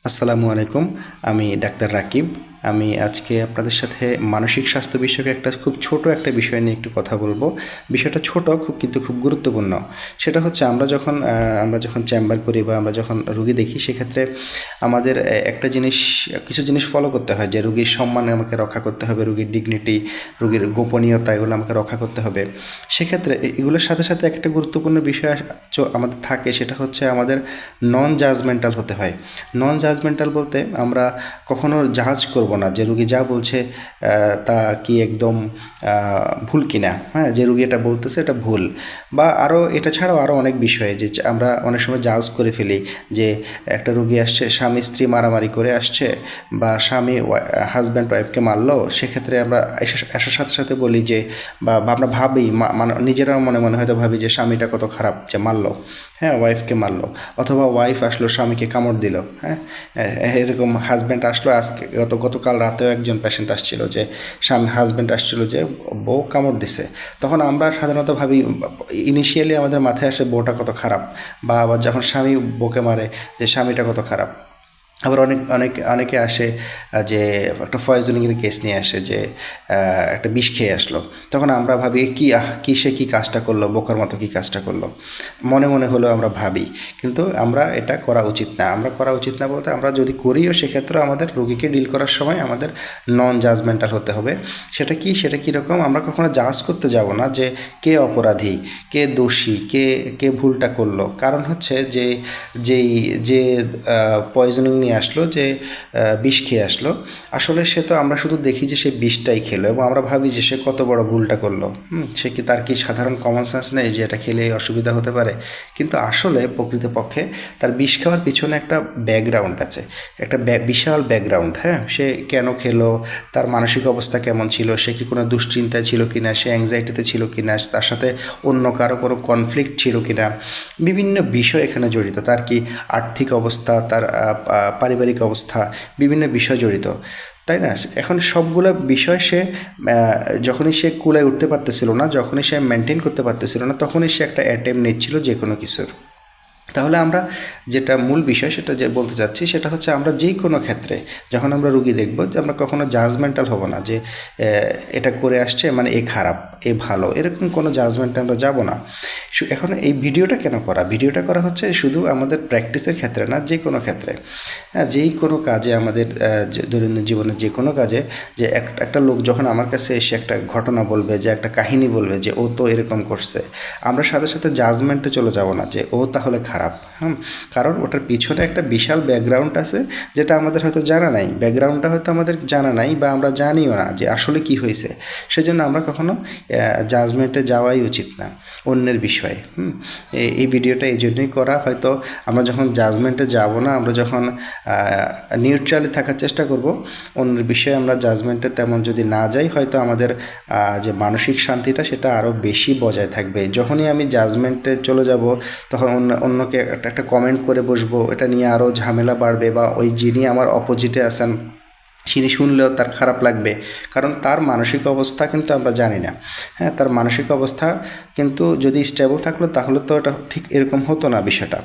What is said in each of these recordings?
আসসালামু আলাইকুম। আমি ডাক্তার রাকিব। আমি আজকে আপনাদের সাথে মানসিক স্বাস্থ্য বিষয়ক একটা খুব ছোট একটা বিষয় নিয়ে একটু কথা বলবো। বিষয়টা ছোট কিন্তু খুব গুরুত্বপূর্ণ। সেটা হচ্ছে আমরা যখন চেম্বার করি বা আমরা যখন রুগী দেখি, সেক্ষেত্রে আমাদের একটা জিনিস, কিছু জিনিস ফলো করতে হয়, যে রুগীর সম্মান আমাকে রক্ষা করতে হবে, রুগীর ডিগনিটি, রুগীর গোপনীয়তা, এগুলো আমাকে রক্ষা করতে হবে। সেক্ষেত্রে এগুলোর সাথে সাথে একটা গুরুত্বপূর্ণ বিষয় আমাদের থাকে, সেটা হচ্ছে আমাদের নন জাজমেন্টাল হতে হয়। নন জাজমেন্টাল বলতে আমরা কখনো জাজ করব না যে রুগী যা বলছে তা কি একদম ভুল কিনা, হ্যাঁ, যে রুগী এটা বলতেছে এটা ভুল। বা আরও এটা ছাড়াও আরও অনেক বিষয়ে যে আমরা অনেক সময় জাজ করে ফেলি, যে একটা রুগী আসছে, স্বামী স্ত্রী মারামারি করে আসছে, বা স্বামী হাজব্যান্ড ওয়াইফকে মারলো, সেক্ষেত্রে আমরা আসার সাথে সাথে বলি যে, বা আমরা ভাবি, মানে নিজেরাও মনে মনে হয়তো ভাবি যে স্বামীটা কত খারাপ যে মারলো, হ্যাঁ, ওয়াইফকে মারলো। অথবা ওয়াইফ আসলো, স্বামীকে কামড় দিল, হ্যাঁ। এরকম হাজব্যান্ড আসলো, আজকে গতকাল রাতেও একজন পেশেন্ট আসছিল, যে হাজব্যান্ড আসছিল যে বউ কামড় দিছে। তখন আমরা সাধারণত ভাবি, ইনিশিয়ালি আমাদের মাথায় আসে বউটা কত খারাপ, বা আবার যখন স্বামী বউকে মারে, যে স্বামীটা কত খারাপ। আবার অনেকে আসে যে একটা পয়জনিংয়ের কেস নিয়ে আসে, যে একটা বিষ খেয়ে আসলো। তখন আমরা ভাবি সে কী কাজটা করলো, বোকার মতো কী কাজটা করলো, মনে মনে হলেও আমরা ভাবি। কিন্তু আমরা এটা করা উচিত না। আমরা করা উচিত না বলতে, আমরা যদি করিও, সেক্ষেত্রে আমাদের রোগীকে ডিল করার সময় আমাদের নন জাজমেন্টাল হতে হবে। সেটা কীরকম, আমরা কখনো জাজ করতে যাব না যে কে অপরাধী, কে দোষী, কে ভুলটা করলো। কারণ হচ্ছে যে পয়জনিং নিয়ে আসলো, যে বিষ খেয়ে আসলো, আসলে সে তো, আমরা শুধু দেখি যে সে বিষটাই খেলো, এবং আমরা ভাবি যে সে কত বড় ভুলটা করলো। তার কি সাধারণ কমন সেন্স নেই যে এটা খেলে অসুবিধা হতে পারে? কিন্তু আসলে প্রকৃতপক্ষে তার বিষ খাওয়ার পিছনে একটা ব্যাকগ্রাউন্ড আছে, একটা বিশাল ব্যাকগ্রাউন্ড। হ্যাঁ, সে কেন খেলো, তার মানসিক অবস্থা কেমন ছিল, সে কি কোনো দুশ্চিন্তায় ছিল কিনা, সে অ্যাংজাইটিতে ছিল কিনা, তার সাথে অন্য কারো কোনো কনফ্লিক্ট ছিল কিনা, বিভিন্ন বিষয় এখানে জড়িত। তার কি আর্থিক অবস্থা, তার পারিবারিক অবস্থা, বিভিন্ন বিষয় জড়িত, তাই না? এখন সবগুলো বিষয় সে যখনই সে কুলায় উঠতে পারতেছিল না, যখনই সে মেনটেন করতে পারতেছিল না, তখনই সে একটা অ্যাটেম্প নিচ্ছিল যে কোনো কিছুর। তাহলে আমরা যেটা মূল বিষয়, সেটা যে বলতে চাচ্ছি, সেটা হচ্ছে আমরা যে কোনো ক্ষেত্রে যখন আমরা রুগী দেখব, যে আমরা কখনো জাজমেন্টাল হব না, যে এটা করে আসছে মানে এ খারাপ, এ ভালো, এরকম কোনো জাজমেন্টে আমরা যাব না। এখন এই ভিডিওটা করা হচ্ছে শুধু আমাদের প্র্যাকটিসের ক্ষেত্রে না, যে কোনো ক্ষেত্রে, হ্যাঁ, যেই কোনো কাজে, আমাদের দৈনন্দিন জীবনের যে কোনো কাজে, যে একটা লোক যখন আমার কাছে এসে একটা ঘটনা বলবে, যে একটা কাহিনী বলবে, যে ও তো এরকম করছে, আমরা সাথে সাথে জাজমেন্টে চলে যাব না যে ও তাহলে খারাপ। কারণ ওটার পিছনে একটা বিশাল ব্যাকগ্রাউন্ড আছে, যেটা আমাদের হয়তো জানা নাই, ব্যাকগ্রাউন্ডটা হয়তো আমাদের জানা নাই, বা আমরা জানিও না যে আসলে কি হয়েছে। সেজন্য আমরা কখনো জাজমেন্টে যাওয়াই উচিত না অন্যের বিষয়ে। এই ভিডিওটা এই জন্যই করা, হয়তো আমরা যখন জাজমেন্টে যাব না, আমরা যখন নিউট্রালি থাকার চেষ্টা করব, অন্যের বিষয়ে আমরা জাজমেন্টে তেমন যদি না যাই, হয়তো আমাদের যে মানসিক শান্তিটা, সেটা আরও বেশি বজায় থাকবে। যখনই আমি জাজমেন্টে চলে যাব, তখন অন্যকে একটা কমেন্ট করে বসবো, এটা নিয়ে আরও ঝামেলা বাড়বে, বা ওই যিনি আমার অপোজিটে আছেন তিনি শুনলেও তার খারাপ লাগবে। কারণ তার মানসিক অবস্থা কিন্তু আমরা জানি না। হ্যাঁ, তার মানসিক অবস্থা কিন্তু যদি স্টেবল থাকলো, তাহলে তো এটা ঠিক এরকম হতো না বিষয়টা।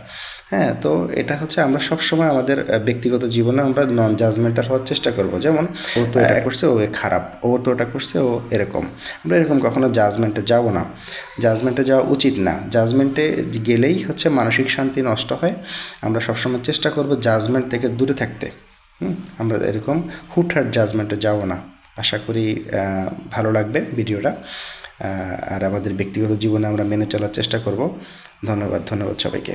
হ্যাঁ, তো এটা হচ্ছে আমরা সবসময় আমাদের ব্যক্তিগত জীবনে আমরা নন জাজমেন্টাল হওয়ার চেষ্টা করব। যেমন ও তো এটা করছে, ও খারাপ, ও তো ওটা করছে, ও এরকম। আমরা এরকম কখনো জাজমেন্টে যাব না, জাজমেন্টে যাওয়া উচিত না। জাজমেন্টে গেলেই হচ্ছে মানসিক শান্তি নষ্ট হয়। আমরা সবসময় চেষ্টা করব জাজমেন্ট থেকে দূরে থাকতে। আমরা এরকম হুটহাট জাজমেন্টে যাব না। আশা করি ভালো লাগবে ভিডিওটা। আর আমাদের ব্যক্তিগত জীবনে আমরা মেনে চলার চেষ্টা করব। ধন্যবাদ সবাইকে।